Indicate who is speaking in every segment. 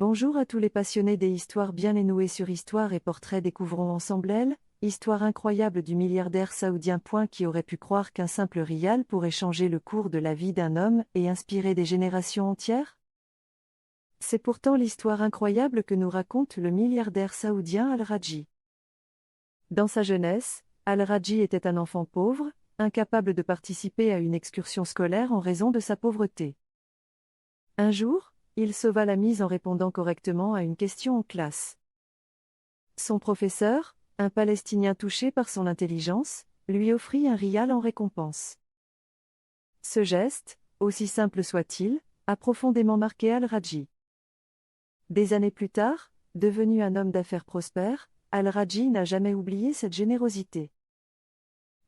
Speaker 1: Bonjour à tous les passionnés des histoires bien dénouées sur Histoire et Portrait. Découvrons ensemble elle, histoire incroyable du milliardaire saoudien. Qui aurait pu croire qu'un simple rial pourrait changer le cours de la vie d'un homme et inspirer des générations entières? C'est pourtant l'histoire incroyable que nous raconte le milliardaire saoudien Al-Rajhi. Dans sa jeunesse, Al-Rajhi était un enfant pauvre, incapable de participer à une excursion scolaire en raison de sa pauvreté. Un jour, il sauva la mise en répondant correctement à une question en classe. Son professeur, un Palestinien touché par son intelligence, lui offrit un rial en récompense. Ce geste, aussi simple soit-il, a profondément marqué Al-Rajhi. Des années plus tard, devenu un homme d'affaires prospère, Al-Rajhi n'a jamais oublié cette générosité.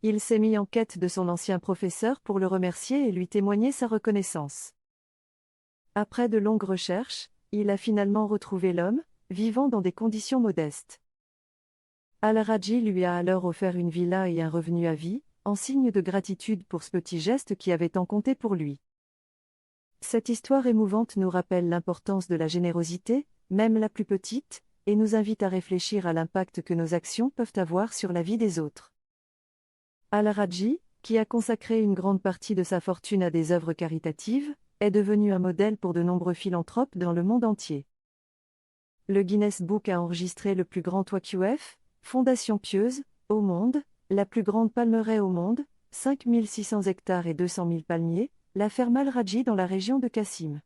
Speaker 1: Il s'est mis en quête de son ancien professeur pour le remercier et lui témoigner sa reconnaissance. Après de longues recherches, il a finalement retrouvé l'homme, vivant dans des conditions modestes. Al-Rajhi lui a alors offert une villa et un revenu à vie, en signe de gratitude pour ce petit geste qui avait tant compté pour lui. Cette histoire émouvante nous rappelle l'importance de la générosité, même la plus petite, et nous invite à réfléchir à l'impact que nos actions peuvent avoir sur la vie des autres. Al-Rajhi, qui a consacré une grande partie de sa fortune à des œuvres caritatives, est devenu un modèle pour de nombreux philanthropes dans le monde entier. Le Guinness Book a enregistré le plus grand OAQF, fondation pieuse, au monde, la plus grande palmeraie au monde, 5600 hectares et 200 000 palmiers, la ferme Al-Rajhi dans la région de Qassim.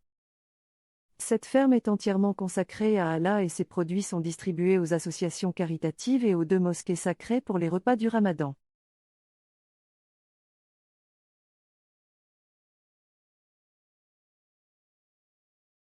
Speaker 1: Cette ferme est entièrement consacrée à Allah et ses produits sont distribués aux associations caritatives et aux 2 mosquées sacrées pour les repas du Ramadan.